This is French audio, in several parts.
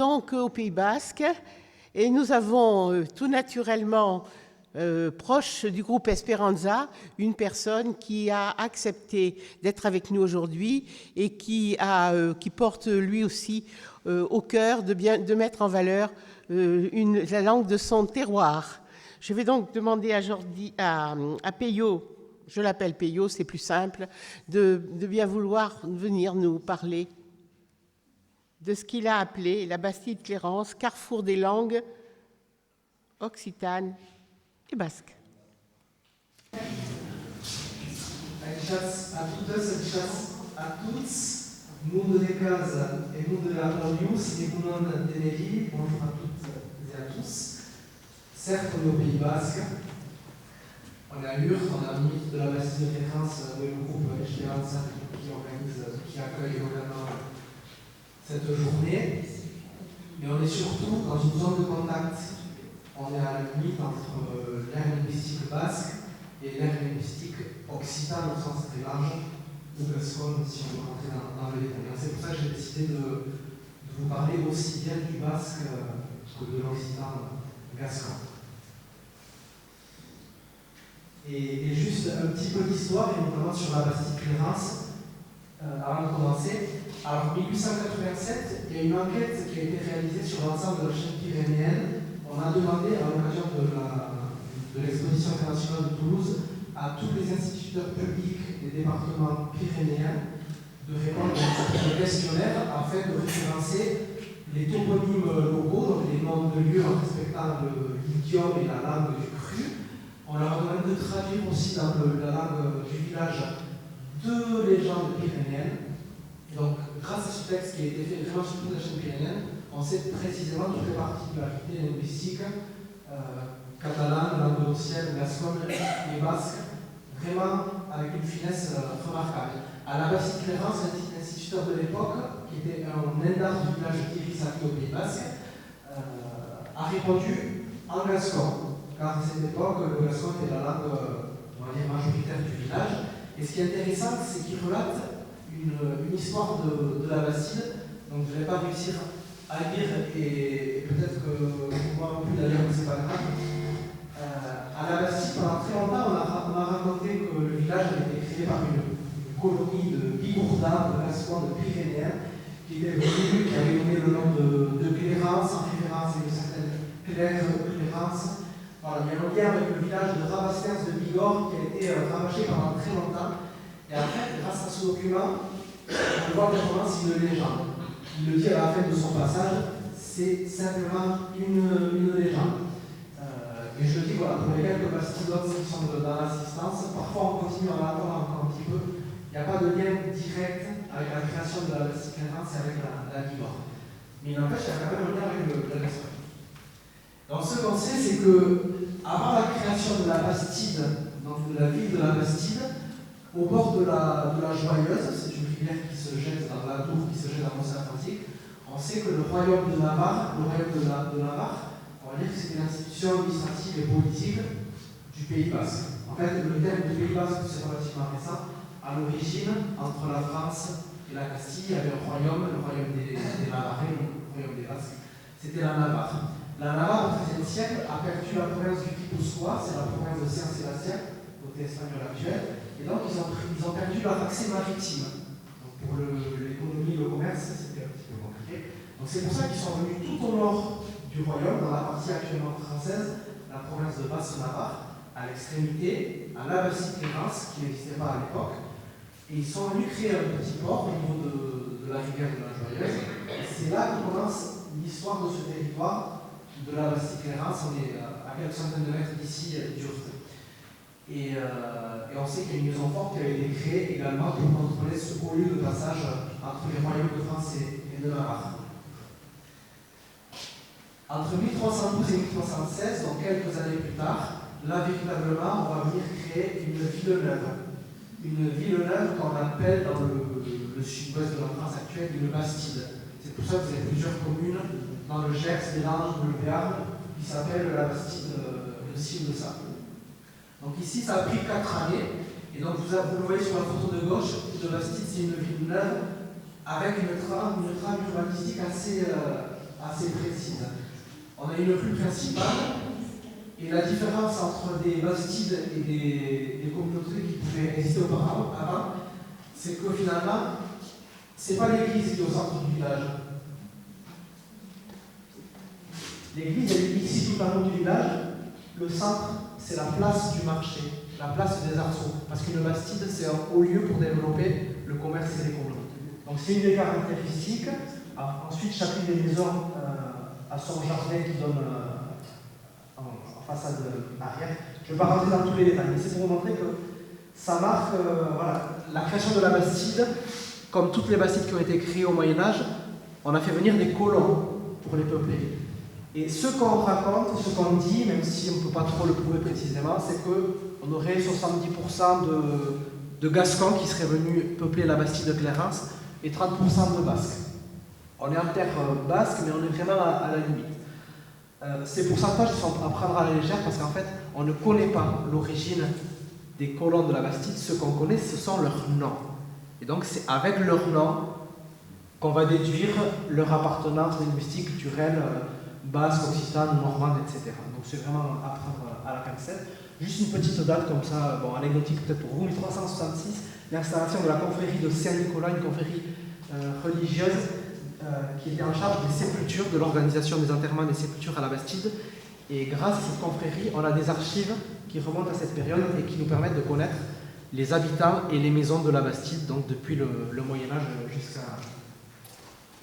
Donc au Pays Basque, et nous avons tout naturellement, proche du groupe Esperanza, une personne qui a accepté d'être avec nous aujourd'hui et qui porte lui aussi au cœur de mettre en valeur la langue de son terroir. Je vais donc demander à Peyo, je l'appelle Peyo, c'est plus simple, de bien vouloir venir nous parler de ce qu'il a appelé la Bastide-Clérance, carrefour des langues occitanes et basques. Aici a tous, monde de casa et monde de la Claudius et monde de Nelly, bonjour à toutes et à tous. Certes, on est au Pays Basque, on est à Lure, on a un mythe de la Bastide-Clérance, où est le groupe Esperanza qui accueille localement cette journée, mais on est surtout dans une zone de contact. On est à la limite entre l'ère linguistique basque et l'ère linguistique occitane au sens très large, ou gasconne si on veut rentrer dans le détail. C'est pour ça que j'ai décidé de vous parler aussi bien du basque que de l'occitan gascon. Et juste un petit peu d'histoire, et notamment sur la Bastide-Clérance, avant de commencer. Alors, en 1887, il y a une enquête qui a été réalisée sur l'ensemble de la chaîne pyrénéenne. On a demandé, à l'occasion de l'exposition internationale de Toulouse, à tous les instituteurs publics des départements pyrénéens de répondre à un questionnaire afin de référencer les toponymes locaux, donc les noms de lieux en respectant l'idiome et la langue du cru. On leur a demandé de traduire aussi dans la langue du village deux légendes pyrénéennes. Donc, grâce à ce texte qui a été fait vraiment sur toute la chaîne pyrénéenne, on sait précisément toutes les particularités linguistiques catalane, languedocienne, gasconne et basque, vraiment avec une finesse remarquable. À la Bastide-Clérance, l'instituteur de l'époque, qui était un indar du village d'Irisaki au Pays Basque, a répondu en gascon, car à cette époque, le gascon était la langue, on va dire, majoritaire du village. Et ce qui est intéressant, c'est qu'il relate une histoire de la Bastide, donc je ne vais pas réussir à lire, et peut-être que moi non plus d'ailleurs, mais c'est pas grave. À la Bastide, pendant très longtemps, on a raconté que le village avait été créé par une colonie de bigourdins, de gascons, de pyrénéens, qui était venus, qui avait donné le nom de Clérance, en référence à une certaine Claire Clérance. Voilà, il y a un lien avec le village de Rabastens de Bigorre qui a été ravagé pendant très longtemps. Et en fait, grâce à ce document, on voit qu'il commence une légende. Il le dit à la fin de son passage, c'est simplement une légende. Et je le dis, voilà, pour les quelques bastidotes qui sont dans l'assistance, parfois on continue à l'attendre encore un petit peu. Il n'y a pas de lien direct avec la création de la Bastide-Clérance et avec la Bigorre. Mais il n'empêche qu'il y a quand même un lien avec la Gascogne. Donc ce qu'on sait, c'est que avant la création de la Bastide, donc de la ville de la Bastide, au bord de la Joyeuse, c'est une rivière qui se jette dans la Dour, qui se jette dans l'océan Atlantique, on sait que le royaume de Navarre, on va dire que c'était l'institution administrative et politique du Pays Basque. En fait, le terme du Pays Basque, c'est relativement récent. À l'origine, entre la France et la Castille, il y avait un royaume, le royaume des Navarrais, le royaume des Basques. C'était la Navarre. La Navarre, au XIIIe siècle, a perdu la province du Guipuscoa, c'est la province de Saint-Sébastien, côté espagnol actuel. Et donc, ils ont perdu leur accès maritime. Donc, pour l'économie et le commerce, c'était un petit peu compliqué. Donc, c'est pour ça qu'ils sont venus tout au nord du royaume, dans la partie actuellement française, la province de Basse-Navarre, à l'extrémité, à la Bastide-Clérance, qui n'existait pas à l'époque. Et ils sont venus créer un petit port au niveau de la rivière de la Joyeuse. Et c'est là que commence l'histoire de ce territoire, de la Bastide-Clérance. On est à quelques centaines de mètres d'ici, d'Urte. Et on sait qu'il y a une maison forte qui a été créée également pour contrôler ce haut lieu de passage entre les royaumes de France et de Navarre. Entre 1312 et 1316, donc quelques années plus tard, là véritablement, on va venir créer une ville neuve. Une ville neuve qu'on appelle dans le sud-ouest de la France actuelle une Bastide. C'est pour ça que vous avez plusieurs communes dans le Gers, les Landes ou le Béarn qui s'appellent la Bastide de ci ou de ça. Donc ici, ça a pris 4 années, et donc vous le voyez sur la photo de gauche, de Bastide, c'est une ville neuve, avec une trame urbanistique assez assez précise. On a une rue principale, et la différence entre des bastides et des communautés qui pouvaient exister auparavant, c'est que finalement, ce n'est pas l'église qui est au centre du village. L'église, elle est ici tout en haut du village. Le centre, c'est la place du marché, la place des arceaux. Parce qu'une bastide, c'est un haut lieu pour développer le commerce et l'économie. Donc c'est une des caractéristiques. Ensuite, chacune des maisons a son jardin qui donne en façade arrière. Je ne vais pas rentrer dans tous les détails, mais c'est pour vous montrer que ça marque voilà, la création de la bastide. Comme toutes les bastides qui ont été créées au Moyen-Âge, on a fait venir des colons pour les peupler. Et ce qu'on raconte, ce qu'on dit, même si on ne peut pas trop le prouver précisément, c'est qu'on aurait 70% de Gascons qui seraient venus peupler la bastide de Clarence et 30% de Basques. On est en terre basque, mais on est vraiment à la limite. Ces pourcentages sont à prendre à la légère parce qu'en fait, on ne connaît pas l'origine des colons de la Bastide. Ce qu'on connaît, ce sont leurs noms. Et donc, c'est avec leurs noms qu'on va déduire leur appartenance linguistique, culturelle, basque, occitane, normande, etc. Donc, c'est vraiment à prendre à la pincette. Juste une petite date comme ça, bon, anecdotique peut-être pour vous, 1366, l'installation de la confrérie de Saint-Nicolas, une confrérie religieuse qui était en charge des sépultures, de l'organisation des enterrements des sépultures à la Bastide. Et grâce à cette confrérie, on a des archives qui remontent à cette période et qui nous permettent de connaître les habitants et les maisons de la Bastide, donc depuis le Moyen-Âge jusqu'à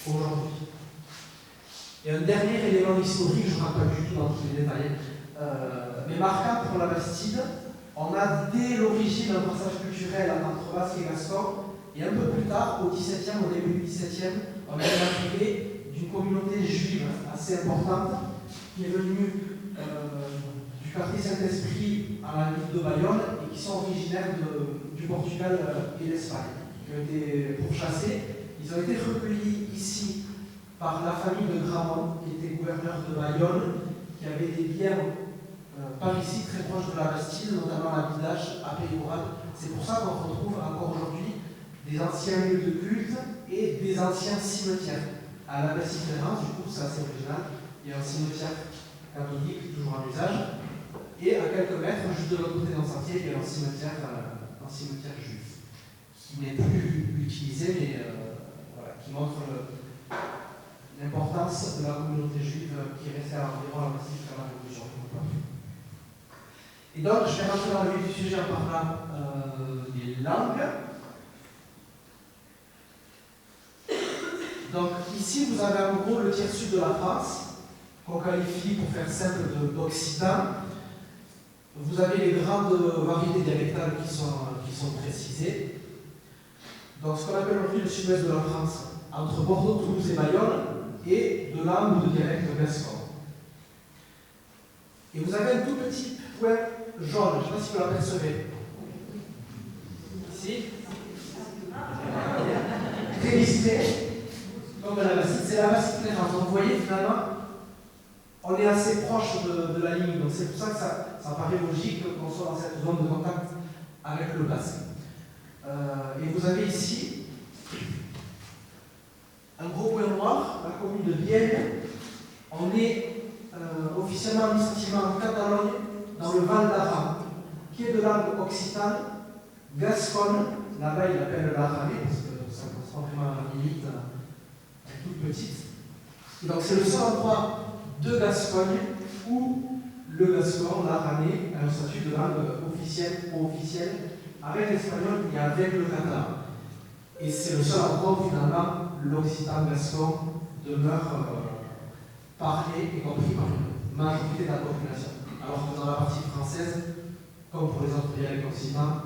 aujourd'hui. Et un dernier élément historique, je ne rentre pas du tout dans tous les détails, mais marquant pour la Bastide, on a dès l'origine un passage culturel entre Basque et Gascon, et un peu plus tard, au XVIIe, au début du XVIIe, on a l'arrivée d'une communauté juive assez importante qui est venue du quartier Saint-Esprit à la ville de Bayonne et qui sont originaires du Portugal et l'Espagne, qui ont été pourchassés. Ils ont été recueillis ici par la famille de Gramont, qui était gouverneur de Bayonne, qui avait des biens par ici très proches de la Bastide, notamment à Bidache, à Périgord. C'est pour ça qu'on retrouve encore aujourd'hui des anciens lieux de culte et des anciens cimetières. À la Bastide-Clérance, du coup, c'est assez original. Il y a un cimetière catholique, toujours en usage. Et à quelques mètres, juste de l'autre côté d'un sentier, il y a un cimetière juif, qui n'est plus utilisé, mais voilà, qui montre l'importance de la communauté juive qui est restée environ à la Bastide jusqu'à la Révolution. Et donc, je vais rentrer dans le vif du sujet en parlant des langues. Donc, ici, vous avez en gros le tiers sud de la France, qu'on qualifie, pour faire simple, d'occitan. Vous avez les grandes variétés dialectales qui sont précisées. Donc, ce qu'on appelle aujourd'hui le sud-ouest de la France, entre Bordeaux, Toulouse et Bayonne, et de langue ou de dialecte gascon. Et vous avez un tout petit point jaune, je ne sais pas si vous l'apercevez. Ici. Très discret. Comme la Bastide, c'est la Bastide-Clérance. Donc, vous voyez, finalement, on est assez proche de la ligne. Donc, c'est pour ça que ça paraît logique qu'on soit dans cette zone de contact avec le basque. Et vous avez ici un gros point noir, la commune de Bienne. On est officiellement administrativement en Catalogne, dans le Val d'Aran, qui est de langue occitane, gasconne. Là-bas, il appelle l'arané, parce que ça correspond vraiment à la limite toute petite. Et donc, c'est le seul endroit de Gascogne où le gascon, l'aranais, a un statut de langue officielle ou officielle avec l'espagnol et avec le catalan. Et c'est le seul endroit où finalement l'occitan gascon demeure parlé et compris par une majorité de la population. Alors que dans la partie française, comme pour les autres dialectes occitans,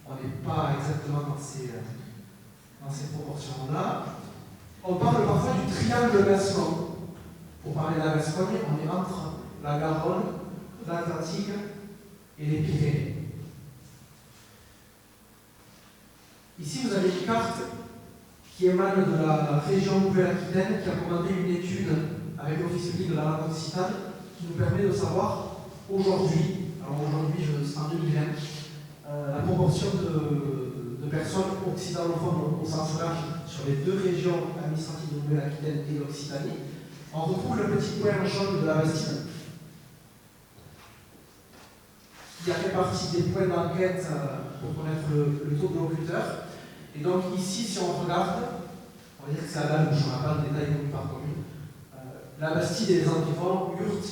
on n'est pas exactement dans ces proportions-là. On parle parfois du triangle gascon. Pour parler de la Gascogne, on est entre la Garonne, l'Atlantique et les Pyrénées. Ici, vous avez une carte qui émane de la région Nouvelle-Aquitaine, qui a commandé une étude avec l'Office public de la langue occitane, qui nous permet de savoir aujourd'hui, en 2020, la proportion de personnes occitanophones au sens large sur les deux régions administratives de Nouvelle-Aquitaine et l'Occitanie. on retrouve le petit point jaune de la Bastide, qui a fait partie des points d'enquête pour connaître le taux de locuteurs. Et donc ici, si on regarde, on va dire que c'est à la louche, on n'a pas le détail commune par commune. La Bastide et les environs, Urt,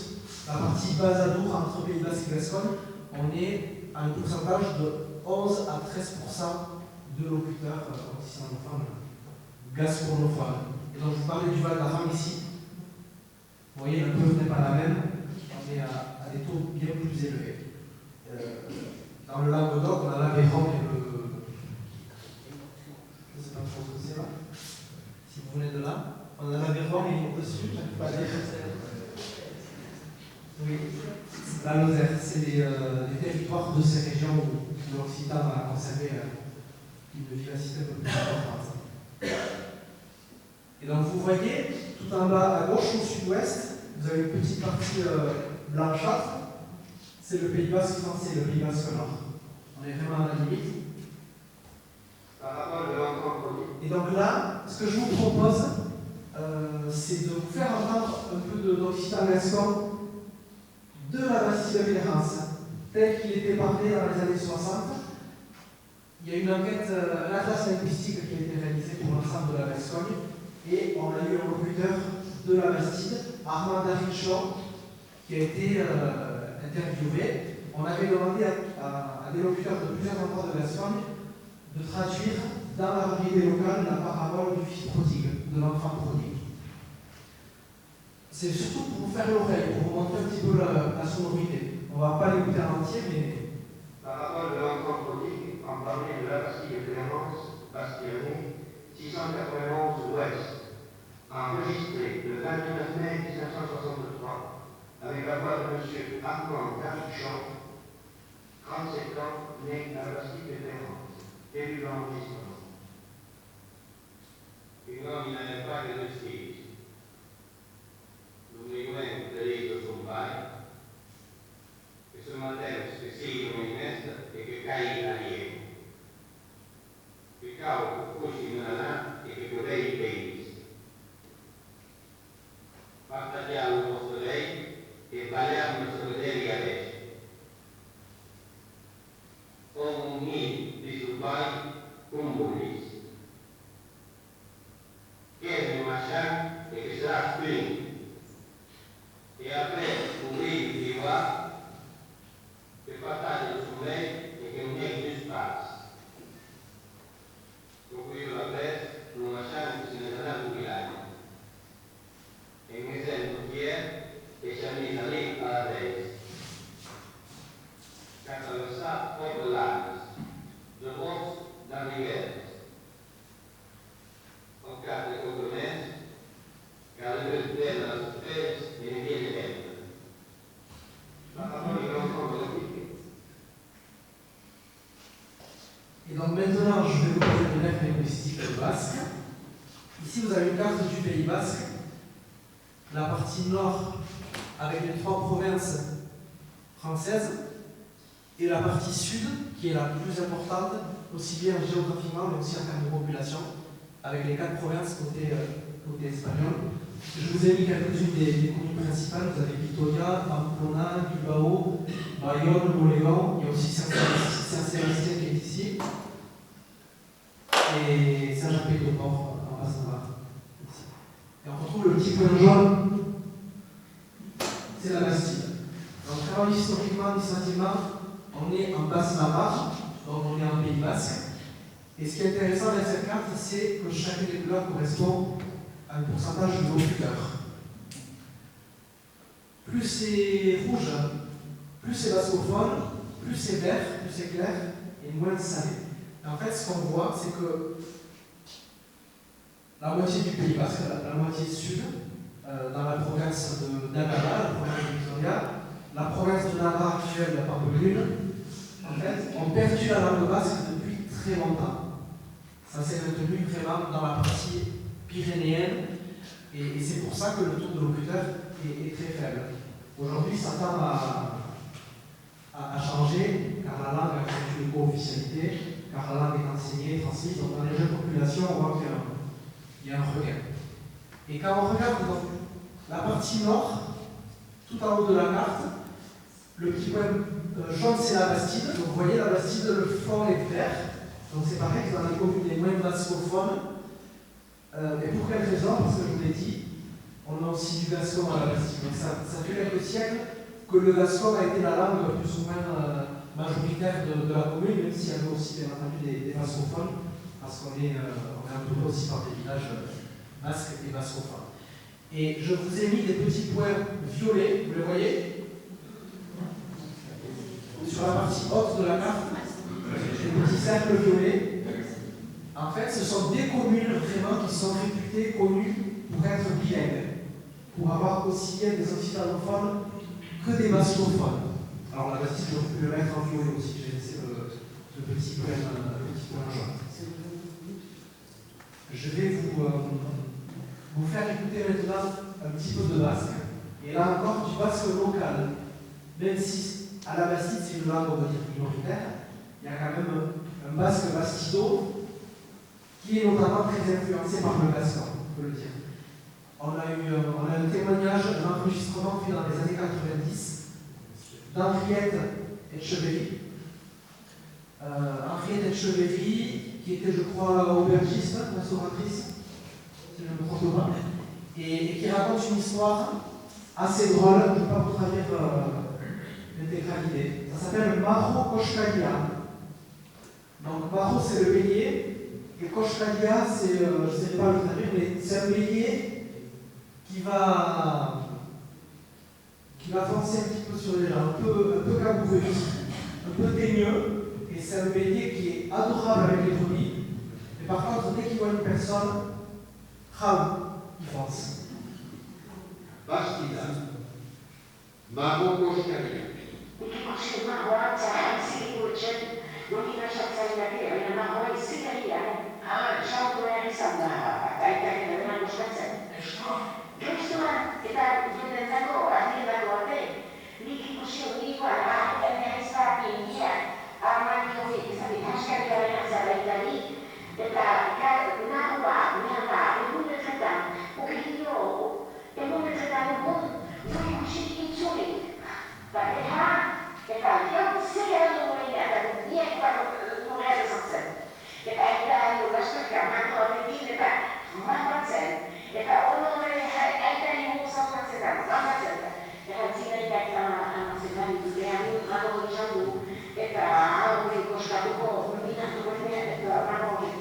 la partie Bazadour entre Pays Basque et Gascogne, on est à un pourcentage de 11 à 13% de locuteurs occitanophones, gasconophones. Et donc je vous parlais du Val d'Aran ici. Vous voyez, le peu n'est pas la même, on est à des taux bien plus élevés. Dans le Languedoc, on a l'Aveyron et le. Je ne sais pas trop ce que c'est là. Si vous venez de là, on a l'Aveyron et au-dessus, je ne peux pas dire. Oui, la Lozère, c'est des territoires de ces régions où l'Occitan a conservé une vivacité un peu plus importante. Et donc vous voyez, tout en bas à gauche, au sud-ouest, vous avez une petite partie blanchâtre. C'est le Pays Basque français, le Pays Basque Nord. On est vraiment à la limite. Et donc là, ce que je vous propose, c'est de vous faire entendre un peu d'occitan gascon de la Bastide de Villérance, tel qu'il était parlé dans les années 60. Il y a une enquête, un atlas linguistique qui a été réalisé pour l'ensemble de la Gascogne, et on a eu un locuteur de la Bastide, Armand Darichon, qui a été interviewé. On avait demandé à des locuteurs de plusieurs endroits de Gascogne de traduire dans la variété locale la parabole du fils prodigue, de l'enfant prodigue. C'est surtout pour vous faire l'oreille, pour vous montrer un petit peu la sonorité. On ne va pas l'écouter en entier, mais. Parabole de l'enfant prodigue, en parlait de la Bastille de Clémence, Bastionnée, 691 ouest, enregistré le 29 mai 1963, avec la voix de M. Armand Darichon, 37 ans, né à la Bastille de Clémence, début de l'enregistrement. Il nomina nel padre del Figlio, l'unico delitto sul bai, che sul Matteo che seguono in est e che cae alieno. Che cavo così non ha e che potei beni. Fatta già lo posto lei e baliamo solidari adesso. Come un mi di sul bai un bullis. Che è un mascià e che sarà spinto. E après ouvrir les voies, che partaggio su lei e che non è più spazio. Concludo la presse, non lasciando se ne sarà jubilato. E mi sento fier e ci ha messo lì alla destra. Catalosà poi dell'Andes, de Vos da Rivera. Ho carte compromesse, che alle due della sorpresa e ne viene dentro. Et donc maintenant, je vais vous poser une règle linguistique basque. Ici, vous avez une carte du Pays Basque. La partie nord avec les 3 provinces françaises et la partie sud, qui est la plus importante, aussi bien géographiquement mais aussi en termes de population, avec les 4 provinces côté espagnol. Je vous ai mis quelques-unes des communes principales. Vous avez Vitoria, Pamplona, Bilbao, Bayonne, Moléon. Il y a aussi Saint-Sébastien qui est ici. Et Saint-Jacques-de-Port en passant par ici. Et on retrouve le petit point jaune. C'est la Bastide. Donc vraiment historiquement, administrativement, on est en Basse-Navarre, donc on est en Pays Basque. Et ce qui est intéressant avec cette carte, c'est que chacune des couleurs correspond à un pourcentage de locuteurs. Plus c'est rouge, plus c'est bascophone, plus c'est vert, plus c'est clair, et moins salé. Et en fait, ce qu'on voit, c'est que la moitié du Pays Basque, la moitié sud, dans la province de Navarra, la province de Victoria, la province de Navarre actuelle, la Pampelune, en fait, ont perdu la langue basque depuis très longtemps. Ça s'est maintenu vraiment dans la partie pyrénéenne, et c'est pour ça que le taux de locuteurs est très faible. Aujourd'hui, ça tend à changer, car la langue a une co-officialité, car la langue est enseignée, transmise, donc dans les jeunes populations, on voit qu'il y a un regain. Et quand on regarde donc, la partie nord, tout en haut de la carte, le petit point jaune, c'est la Bastide. Donc vous voyez, la Bastide, le fond est vert. Donc c'est pareil que dans les communes les moins bascophones. Et pour quelle raison? Parce que je vous l'ai dit, on a aussi du gascon à la Bastide. Donc ça fait quelques siècles que le gascon a été la langue plus ou moins majoritaire de la commune, même s'il y avait aussi bien entendu des bascophones, parce qu'on est entouré aussi par des villages basques et bascophones. Et je vous ai mis des petits points violets, vous les voyez? Sur la partie haute de la carte, des petits cercles violets. En fait, ce sont des communes vraiment qui sont réputées, connues pour être bilingues, pour avoir aussi bien des occitanophones que des bascophones. Alors la Bastide, je peux le mettre en violet aussi, j'ai laissé le petit point jaune. Je vais vous faire écouter maintenant un petit peu de basque. Et là encore, du basque local. Même si à la Bastide, c'est une langue, on va dire, minoritaire, il y a quand même un basque bastido qui est notamment très influencé par le gascon, on peut le dire. On a un témoignage, un enregistrement fait dans les années 90 d'Henriette Etcheverry. Henriette Etcheverry, qui était, je crois, aubergiste, restauratrice, si je ne me trompe pas, et qui raconte une histoire assez drôle, je ne vais pas vous traduire l'intégralité. Ça s'appelle Maro Koshkalia. Donc Maro, c'est le bélier, et Koshkalia, c'est, je ne sais pas le traduire, mais c'est un bélier qui va foncer un petit peu sur les gens, un peu caboureux, un peu teigneux, et c'est un bélier qui est adorable avec les brebis, mais par contre, dès qu'il voit une personne, il fonce. Bastida. Maro Koshkalia. Giusto, eta jendenzako, argiendako batek, nik ikusi hori argiaren ezta pingia, amani hori, ezatik, askariaren azalaitari, eta nahua, egunetzetan, okerio, egunetzetan non ikusi itzuli, eta jo, zer dugu eta niek nurera zantzen. Eta lasterka, mako abekin, eta mahatzen, eta aitari mugu zaukatzen mahatzen. Eta zinaitak amazetan ditutean, mako izan du, eta hori koskatuko, minatuko eta mako hori.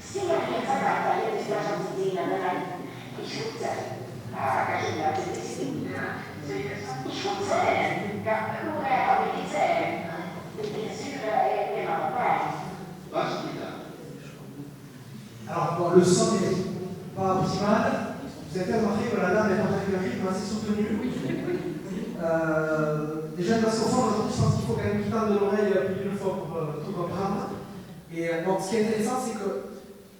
Zinaitak eta ezplazatzen dira dela, izkutzen, akasen da, izkutzen, lure abititzen, alors, bon, le son n'est pas optimal. Vous avez remarqué que la dame est avec un rythme assez soutenu. Déjà, parce qu'au fond, aujourd'hui, je pense qu'il faut quand même qu'il tende de l'oreille plus d'une fois pour tout comprendre. Et bon, ce qui est intéressant, c'est que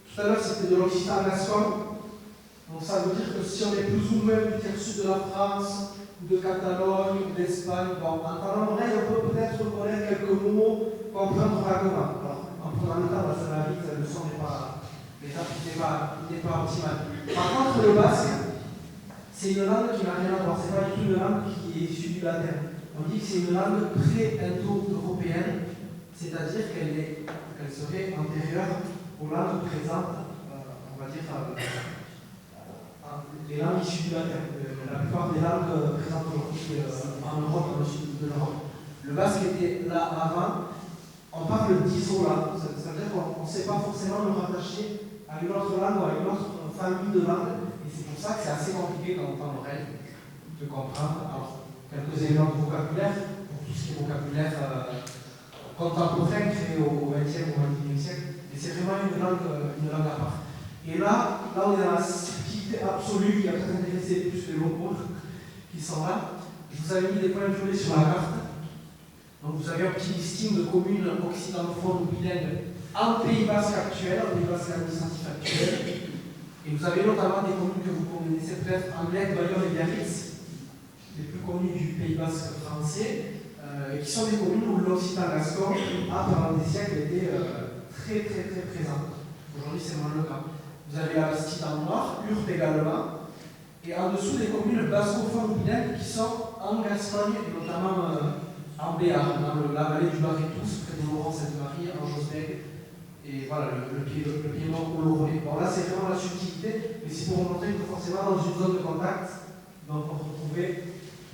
tout à l'heure, c'était de l'occitan gascon. Donc, ça veut dire que si on est plus ou moins du tiers sud de la France, ou de Catalogne, ou d'Espagne, bon, en tendant l'oreille, on peut peut-être reconnaître quelques mots, comprendre vaguement. Alors, en prenant le temps, ça va vite, le son n'est pas optimal. Par contre, le basque, c'est une langue qui n'a rien à voir. C'est pas du tout une langue qui est issue du latin. On dit que c'est une langue pré-indo-européenne, c'est-à-dire qu'elle serait antérieure aux langues présentes, on va dire, les langues issues du latin. La plupart des langues présentes aujourd'hui en Europe, dans le sud de l'Europe. Le basque était là avant. On parle d'isola, c'est-à-dire qu'on ne sait pas forcément le rattacher à une autre langue ou à une autre famille de langues. Et c'est pour ça que c'est assez compliqué quand on tend l'oreille de comprendre. Alors, quelques éléments de vocabulaire, pour tout ce qui est vocabulaire contemporain créé au XXe ou au XXIe siècle. Et c'est vraiment une langue à part. Et là, on est dans la subtilité absolue qui a peut-être intéressé plus les locaux qui sont là. Je vous avais mis des points violets sur la carte. Donc vous avez un petit listing de communes occitanophones ou bilingues en Pays Basque actuel, en Pays Basque administratif actuel. Et vous avez notamment des communes que vous connaissez peut-être, Anglet, Bayonne et Biarritz, les plus connues du Pays Basque français, et qui sont des communes où l'occitan gascon a pendant des siècles été très présent. Aujourd'hui c'est moins le cas. Vous avez la Bastide dans le nord, Urte également, et en dessous des communes basco-phones bilingues qui sont en Gascogne, et notamment en Béarn, dans la vallée du Barrétous, près de Laurent-Sainte-Marie, en Josbeg, et voilà, le Piémont Oloronais. Bon, là, c'est vraiment la subtilité, mais c'est pour vous montrer que forcément, dans une zone de contact, donc on retrouver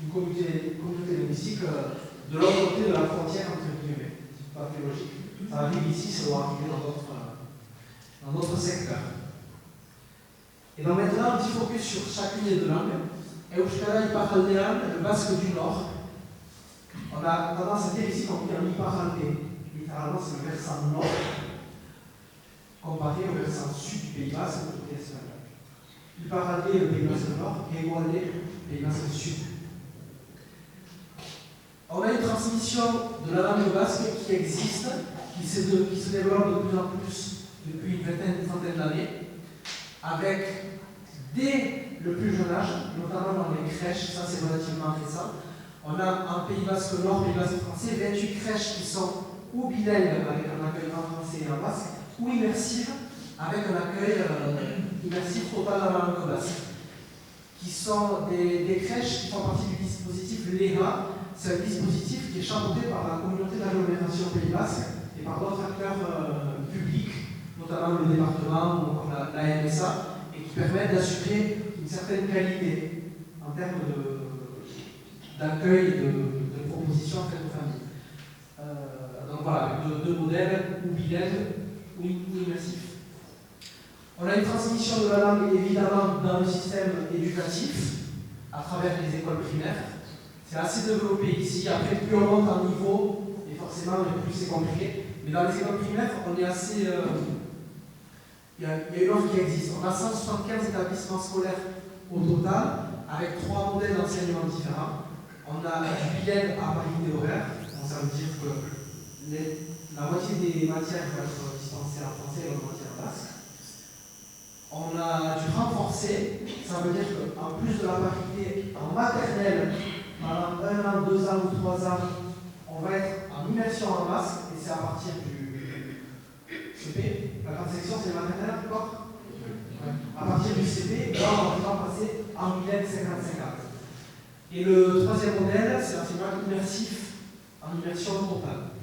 une communauté linguistique de l'autre côté de la frontière, entre guillemets. C'est pas très logique. Ça arrive ici, ça doit arriver dans d'autres secteurs. Et donc maintenant, un petit focus sur chacune des deux langues. Euskara iparraldean, le basque du Nord. On a tendance à dire ici qu'on dit un iparraldé. Littéralement, c'est le versant nord, comparé au versant sud du Pays Basque, le côté espagnol. Iparraldé, le Pays Basque Nord, et Egualde, le Pays Basque Sud. On a une transmission de la langue basque qui existe, qui se développe de plus en plus depuis une trentaine d'années, avec, dès le plus jeune âge, notamment dans les crèches, ça c'est relativement récent, on a en Pays Basque Nord, Pays Basque français, 28 crèches qui sont ou bilingues avec un accueil en français et en basque, ou immersives avec un accueil immersif total dans la langue basque, qui sont des crèches qui font partie du dispositif LEGA. C'est un dispositif qui est chapeauté par la communauté d'agglomération Pays Basque et par d'autres acteurs publics, notamment le département ou encore la MSA, et qui permettent d'assurer une certaine qualité en termes d'accueil et de propositions faites aux familles. Donc voilà, avec deux modèles, ou bilingues ou immersifs. On a une transmission de la langue évidemment dans le système éducatif, à travers les écoles primaires. C'est assez développé ici. Après, plus on monte en niveau, et forcément, plus c'est compliqué. Mais dans les écoles primaires, on est assez. Il y a une offre qui existe. On a 175 établissements scolaires au total, avec 3 modèles d'enseignement différents. On a du bilingue à parité horaire. Donc ça veut dire que la moitié des matières vont être dispensées en français et la moitié en basque. On a du renforcé. Ça veut dire qu'en plus de la parité en maternelle, pendant 1 an, 2 ans ou 3 ans, on va être en immersion en basque, et c'est à partir du CP. La grande section, c'est le maternelle, d'accord ? Ouais. À partir du CP, là, on va passer en bilingue 50-50. Et le troisième modèle, c'est l'enseignement immersif, en immersion totale.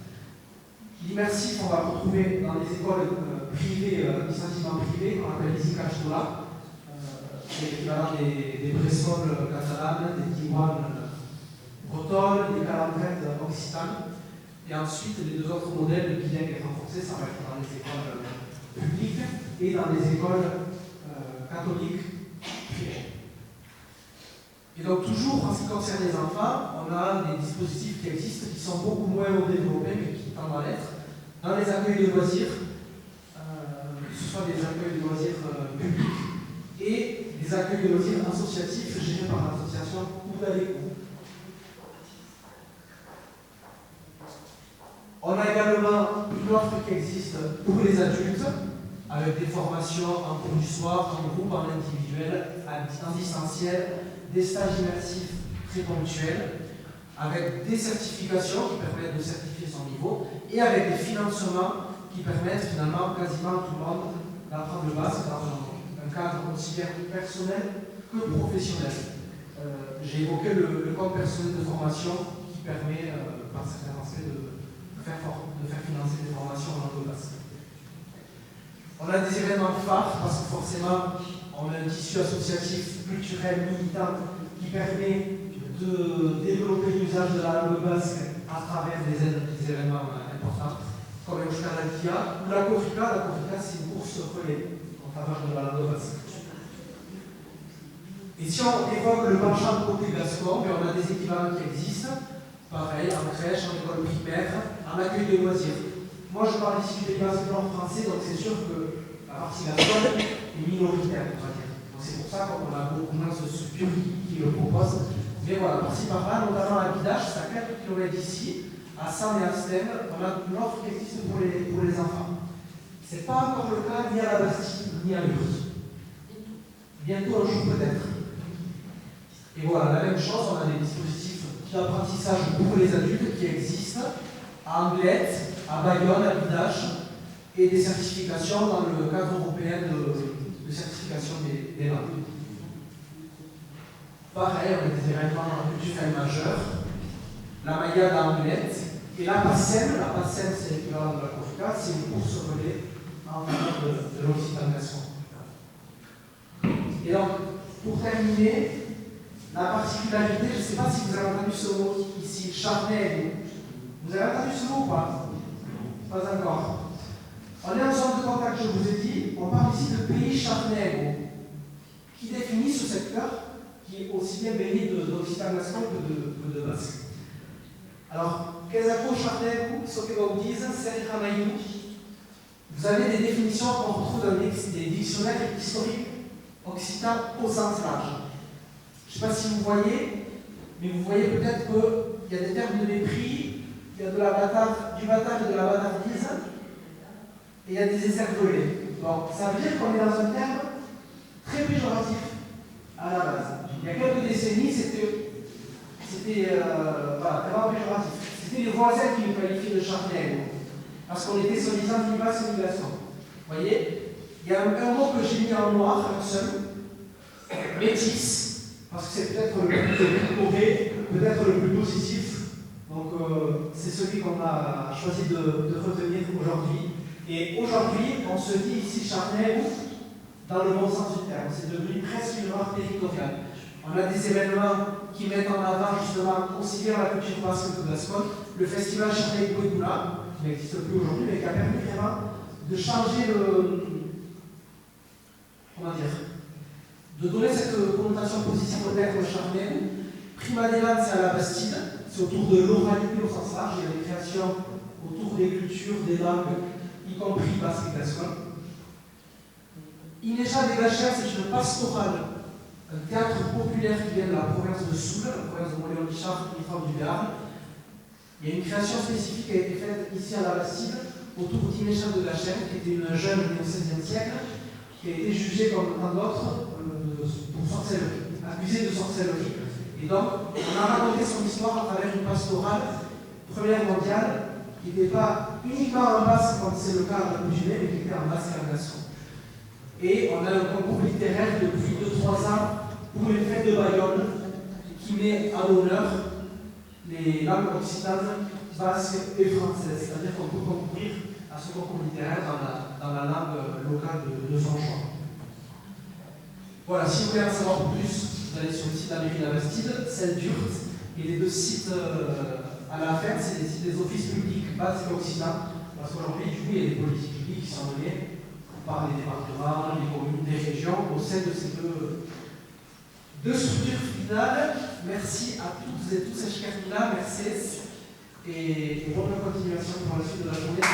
L'immersif, on va le retrouver dans les écoles privées, administrativement privées, qu'on appelle les ICACHTOLA, c'est l'équivalent des Bressols catalanes, des Diwan bretonnes, des calandrettes occitanes. Et ensuite, les deux autres modèles de bilingue et renforcé, ça va être dans les écoles publiques et dans les écoles catholiques privées. Et donc, toujours en ce qui concerne les enfants, on a des dispositifs qui existent, qui sont beaucoup moins développés, mais qui tendent à l'être. Dans les accueils de loisirs, que ce soit des accueils de loisirs publics et des accueils de loisirs associatifs gérés par l'association Oudalekou. On a également une offre qui existe pour les adultes, avec des formations en cours du soir, en groupe, en individuel, en distanciel, des stages immersifs très ponctuels, avec des certifications qui permettent de certifier son niveau, et avec des financements qui permettent finalement quasiment à tout le monde d'apprendre le basque dans un cadre aussi bien personnel que professionnel. J'ai évoqué le compte personnel de formation qui permet, par certains aspects, de faire financer des formations en langue basque. On a des événements phares parce que forcément on a un tissu associatif, culturel, militant qui permet de développer l'usage de la langue basque à travers des événements importants, comme Euskara Dia ou la Korrika. La Korrika, c'est une course relais en faveur de la langue basque. Et si on évoque le penchant côté gascon, on a des équivalents qui existent, pareil, en crèche, en école primaire, en accueil de loisirs. Moi, je parle ici du Pays Basque Nord français, donc c'est sûr que la partie gasconne est minoritaire, on va dire. Donc c'est pour ça qu'on a beaucoup moins de structures qui le proposent. Mais voilà, par-ci par-là, notamment à Bidache, c'est à quelques kilomètres d'ici, à Sam et à Stem, on a une offre qui existe pour les enfants. Ce n'est pas encore le cas ni à la Bastille, ni à Lure. Bientôt un jour peut-être. Et voilà, la même chose, on a des dispositifs d'apprentissage pour les adultes qui existent à Anglette, à Bayonne, à Bidache, et des certifications dans le cadre européen de certification des langues. Pareil, on a des événements culturels majeurs. La Maya d'Amulette. Et la Passem, c'est l'équivalent de la Kofka, c'est une course relais en faveur de l'Occitane-Gascon. Et donc, pour terminer, la particularité, je ne sais pas si vous avez entendu ce mot ici, charnel. Vous avez entendu ce mot ou pas? Pas encore. On est en zone de contact, je vous ai dit, on parle ici de pays charnel, qui définit ce secteur qui est aussi bien baigné d'Occitane-Gascon que de Basque. Alors, Kezako, Charnel, Sokebaoudiz, Serramaïou, vous avez des définitions qu'on retrouve dans des dictionnaires historiques occitans au sens large. Je ne sais pas si vous voyez, mais vous voyez peut-être qu'il y a des termes de mépris, il y a du bâtard et de la bâtardise, et il y a des écervelés. Donc, ça veut dire qu'on est dans un terme très péjoratif à la base. Il y a quelques décennies, c'était vraiment péjoratif. C'était les voisins qui nous qualifiaient de charnel, parce qu'on était soi-disant d'une basse civilisation. Vous voyez, il y a un mot que j'ai mis en noir, un seul, métis, parce que c'est peut-être le plus mauvais, peut-être le plus positif. Donc c'est celui qu'on a choisi de retenir aujourd'hui. Et aujourd'hui, on se dit ici charnel dans le bon sens du terme. C'est devenu presque une marque territoriale. On a des événements qui mettent en avant justement aussi bien la culture basque que gasconne. Le festival Charnel Bouédoula, qui n'existe plus aujourd'hui, mais qui a permis vraiment de changer de donner cette connotation positive au terme charnel. Prima d'élan, c'est à la Bastide, c'est autour de l'oralité au sens large, il y a des créations autour des cultures, des langues, y compris basque et gasconne. Inécha des Gachères, c'est une pastorale, un théâtre populaire qui vient de la province de Soule, la province de Montléon-Guichard, qui est du Béarn. Il y a une création spécifique qui a été faite ici à la Bastide, autour d'Inécha de Gachères, qui était une jeune née au XVIe siècle, qui a été jugée comme tant d'autres pour sorcellerie, accusée de sorcellerie. Et donc, on a raconté son histoire à travers une pastorale première mondiale, qui n'était pas uniquement en basque, comme c'est le cas de Bouginet, mais qui était en basque et en gascon. Et on a un concours littéraire depuis 2-3 ans pour les fêtes de Bayonne, qui met à l'honneur les langues occitanes, basques et françaises. C'est-à-dire qu'on peut concourir à ce concours littéraire dans la langue locale de son choix. Voilà, si vous voulez en savoir plus, vous allez sur le site de la mairie de la Bastide, celle d'Urt, et les deux sites à la fin, c'est les sites des offices publics basques et occitans, parce qu'aujourd'hui, il y a des politiques publiques qui sont menées par les départements, les communes, les régions, au sein de ces deux structures finales. Merci à toutes et tous, Eshkermila, merci, et bonne continuation pour la suite de la journée.